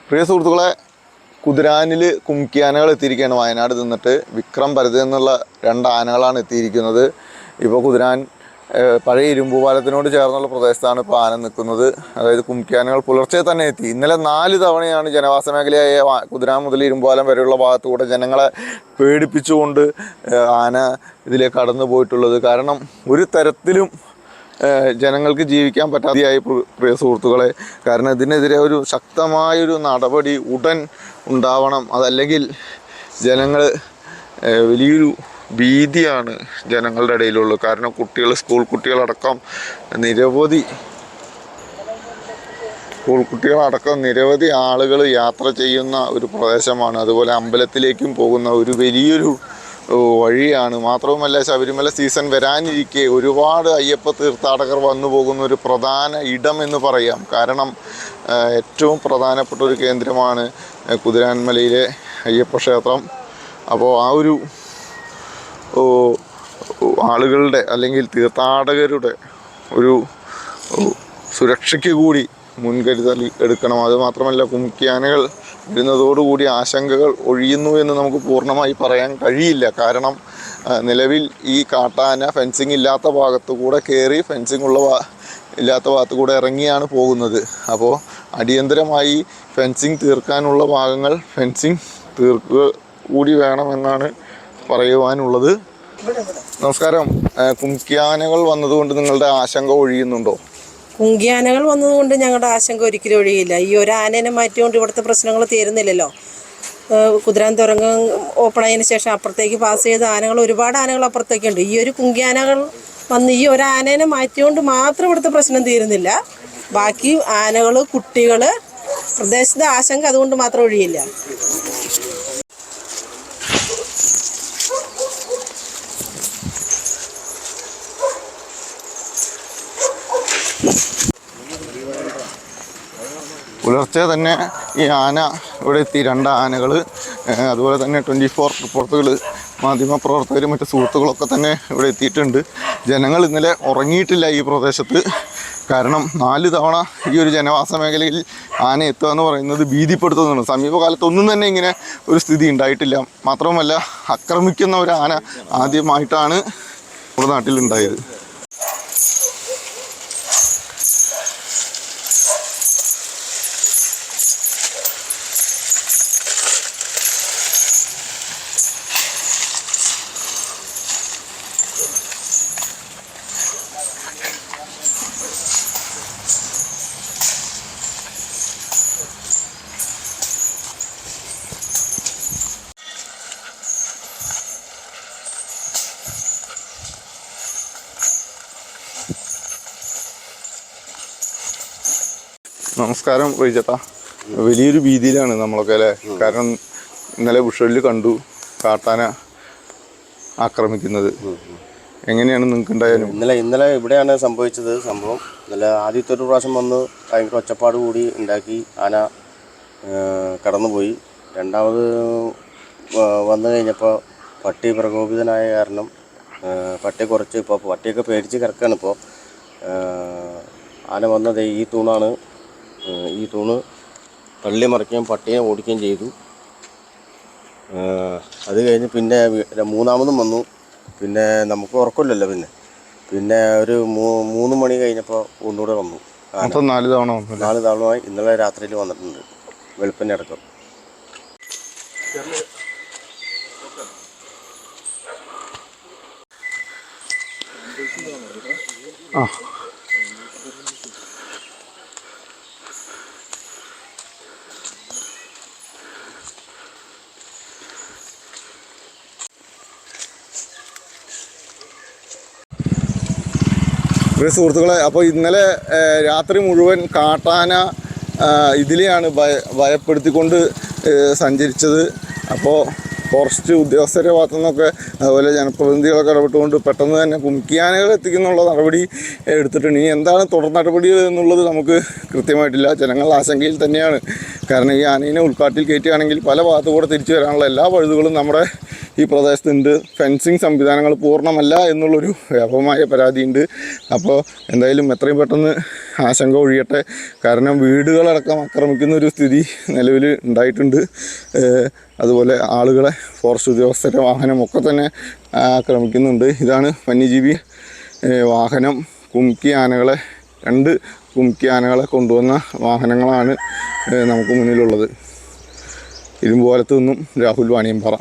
പ്രിയ സുഹൃത്തുക്കളെ, കുതിരാനിൽ കുംക്കിയാനകൾ എത്തിയിരിക്കുകയാണ്. വയനാട് നിന്നിട്ട് വിക്രം ഭരത് എന്നുള്ള 2 ആനകളാണ് എത്തിയിരിക്കുന്നത്. ഇപ്പോൾ കുതിരാൻ പഴയ ഇരുമ്പുപാലത്തിനോട് ചേർന്നുള്ള പ്രദേശത്താണ് ഇപ്പോൾ ആന നിൽക്കുന്നത്. അതായത് കുംക്കിയാനകൾ പുലർച്ചെ തന്നെ എത്തി. ഇന്നലെ 4 തവണയാണ് ജനവാസ മേഖലയായ കുതിരാൻ മുതൽ ഇരുമ്പുപാലം വരെയുള്ള ഭാഗത്തുകൂടെ ജനങ്ങളെ പേടിപ്പിച്ചുകൊണ്ട് ആന ഇതിലേക്ക് കടന്നു പോയിട്ടുള്ളത്. കാരണം ഒരു തരത്തിലും ജനങ്ങൾക്ക് ജീവിക്കാൻ പറ്റാതെയായി പ്രിയ സുഹൃത്തുക്കളെ. കാരണം ഇതിനെതിരെ ഒരു ശക്തമായൊരു നടപടി ഉടൻ ഉണ്ടാവണം. അതല്ലെങ്കിൽ ജനങ്ങൾ വലിയൊരു ഭീതിയാണ് ജനങ്ങളുടെ ഇടയിലുള്ളത്. കാരണം സ്കൂൾ കുട്ടികളടക്കം നിരവധി ആളുകൾ യാത്ര ചെയ്യുന്ന ഒരു പ്രദേശമാണ്. അതുപോലെ അമ്പലത്തിലേക്കും പോകുന്ന ഒരു വലിയൊരു വഴിയാണ്. മാത്രവുമല്ല, ശബരിമല സീസൺ വരാനിരിക്കെ ഒരുപാട് അയ്യപ്പ തീർത്ഥാടകർ വന്നു പോകുന്ന ഒരു പ്രധാന ഇടം എന്ന് പറയാം. കാരണം ഏറ്റവും പ്രധാനപ്പെട്ട ഒരു കേന്ദ്രമാണ് കുതിരാൻമലയിലെ അയ്യപ്പ ക്ഷേത്രം. അപ്പോൾ ആ ഒരു ആളുകളുടെ അല്ലെങ്കിൽ തീർത്ഥാടകരുടെ ഒരു സുരക്ഷയ്ക്ക് കൂടി മുൻകരുതൽ എടുക്കണം. അതുമാത്രമല്ല, കുംക്കിയാനകൾ വരുന്നതോടുകൂടി ആശങ്കകൾ ഒഴിയുന്നു എന്ന് നമുക്ക് പൂർണ്ണമായി പറയാൻ കഴിയില്ല. കാരണം നിലവിൽ ഈ കാട്ടാന ഫെൻസിങ് ഇല്ലാത്ത ഭാഗത്തു കൂടെ കയറി ഫെൻസിങ് ഇല്ലാത്ത ഭാഗത്തു കൂടെ ഇറങ്ങിയാണ് പോകുന്നത്. അപ്പോൾ അടിയന്തരമായി ഫെൻസിങ് തീർക്കാനുള്ള ഭാഗങ്ങൾ ഫെൻസിങ് തീർക്കുക കൂടി വേണമെന്നാണ് പറയുവാനുള്ളത്. നമസ്കാരം. കുംക്കിയാനകൾ വന്നതുകൊണ്ട് നിങ്ങളുടെ ആശങ്ക ഒഴിയുന്നുണ്ടോ? കുങ്കിയാനകൾ വന്നതുകൊണ്ട് ഞങ്ങളുടെ ആശങ്ക ഒരിക്കലും ഒഴിയില്ല. ഈ ഒരു ആനേനെ മാറ്റിക്കൊണ്ട് ഇവിടുത്തെ പ്രശ്നങ്ങൾ തീരുന്നില്ലല്ലോ. കുതിരാൻ തുരങ്കം ഓപ്പൺ ആയതിനു ശേഷം അപ്പുറത്തേക്ക് പാസ് ചെയ്ത ഒരുപാട് ആനകൾ അപ്പുറത്തേക്കുണ്ട്. ഈ ഒരു കുങ്കിയാനകൾ വന്ന് ഈ ഒരു ആനേനെ മാറ്റിക്കൊണ്ട് മാത്രം ഇവിടുത്തെ പ്രശ്നം തീരുന്നില്ല. ബാക്കി ആനകൾ, കുട്ടികൾ, പ്രദേശത്തെ ആശങ്ക അതുകൊണ്ട് മാത്രം ഒഴിയില്ല. പുലർച്ചെ തന്നെ ഈ ആന ഇവിടെ എത്തി. 2 ആനകൾ, അതുപോലെ തന്നെ 24 റിപ്പോർട്ടുകൾ, മാധ്യമപ്രവർത്തകരും മറ്റ് സുഹൃത്തുക്കളൊക്കെ തന്നെ ഇവിടെ എത്തിയിട്ടുണ്ട്. ജനങ്ങൾ ഇന്നലെ ഉറങ്ങിയിട്ടില്ല ഈ പ്രദേശത്ത്. കാരണം 4 തവണ ഈ ഒരു ജനവാസ മേഖലയിൽ ആന എത്തുക എന്ന് പറയുന്നത് ഭീതിപ്പെടുത്തുന്നതാണ്. സമീപകാലത്തൊന്നും തന്നെ ഇങ്ങനെ ഒരു സ്ഥിതി ഉണ്ടായിട്ടില്ല. മാത്രവുമല്ല, ആക്രമിക്കുന്ന ഒരു ആന ആദ്യമായിട്ടാണ് നമ്മുടെ നാട്ടിലുണ്ടായത്. നമസ്കാരം റോയിച്ചേട്ടാ. വലിയൊരു ഭീതിയിലാണ് നമ്മളൊക്കെ അല്ലേ? കാരണം ഇന്നലെ വിഷ്വലിൽ കണ്ടു കാട്ടാന ആക്രമിക്കുന്നത്. എങ്ങനെയാണ് നിങ്ങൾക്ക് ഉണ്ടായാലും? ഇന്നലെ ഇവിടെയാണ് സംഭവിച്ചത്. സംഭവം ഇന്നലെ ആദ്യത്തെ ഒരു പ്രാവശ്യം വന്ന് ഭയങ്കര ഒച്ചപ്പാട് കൂടി ഉണ്ടാക്കി ആന കടന്നുപോയി. രണ്ടാമത് വന്നു കഴിഞ്ഞപ്പോൾ പട്ടി പ്രകോപിതനായ കാരണം പട്ടിയൊക്കെ പേടിച്ച് കിടക്കുകയാണ്. ഇപ്പോൾ ആന വന്നത് ഈ തൂണാണ്. ഈ തൂണ് തള്ളി മറിക്കുകയും പട്ടിയെ ഓടിക്കുകയും ചെയ്തു. അത് കഴിഞ്ഞ് പിന്നെ 3ാമതും വന്നു. പിന്നെ നമുക്ക് ഉറക്കമില്ലല്ലോ. പിന്നെ ഒരു 3 മണി കഴിഞ്ഞപ്പോൾ ഒന്നുകൂടെ വന്നു. 4 തവണ ഇന്നലെ രാത്രിയിൽ വന്നിട്ടുണ്ട്, വെളുപ്പിനെ അടക്കം. പ്രിയ സുഹൃത്തുക്കളെ, അപ്പോൾ ഇന്നലെ രാത്രി മുഴുവൻ കാട്ടാന ഇതിലെയാണ് ഭയപ്പെടുത്തിക്കൊണ്ട് സഞ്ചരിച്ചത്. അപ്പോൾ ഫോറസ്റ്റ് ഉദ്യോഗസ്ഥരുടെ ഭാഗത്തു നിന്നൊക്കെ അതുപോലെ ജനപ്രതിനിധികളൊക്കെ ഇടപെട്ടുകൊണ്ട് പെട്ടെന്ന് തന്നെ കുംക്കിയാനകൾ എത്തിക്കുന്നുള്ള നടപടി എടുത്തിട്ടുണ്ട്. ഇനി എന്താണ് തുടർ നടപടികൾ എന്നുള്ളത് നമുക്ക് കൃത്യമായിട്ടില്ല. ജനങ്ങൾ ആശങ്കയിൽ തന്നെയാണ്. കാരണം ഈ ആനയെ ഉൾക്കാട്ടിൽ കയറ്റുകയാണെങ്കിൽ പല ഭാഗത്തു കൂടെ തിരിച്ചു വരാനുള്ള എല്ലാ പഴുതുകളും നമ്മുടെ ഈ പ്രദേശത്തുണ്ട്. ഫെൻസിങ് സംവിധാനങ്ങൾ പൂർണ്ണമല്ല എന്നുള്ളൊരു വ്യാപകമായ പരാതിയുണ്ട്. അപ്പോൾ എന്തായാലും എത്രയും പെട്ടെന്ന് ആശങ്ക ഒഴിയട്ടെ. കാരണം വീടുകളടക്കം ആക്രമിക്കുന്ന ഒരു സ്ഥിതി നിലവിൽ ഉണ്ടായിട്ടുണ്ട്. അതുപോലെ ആളുകളെ, ഫോറസ്റ്റ് ഉദ്യോഗസ്ഥരുടെ വാഹനമൊക്കെ തന്നെ ആക്രമിക്കുന്നുണ്ട്. ഇതാണ് വന്യജീവി വാഹനം. കുംകി ആനകളെ, 2 കുംകി ആനകളെ കൊണ്ടുവന്ന വാഹനങ്ങളാണ് നമുക്ക് മുന്നിലുള്ളത്. ഇരുമ്പുപാലത്തു നിന്നും രാഹുൽ വാണിയമ്പാറ.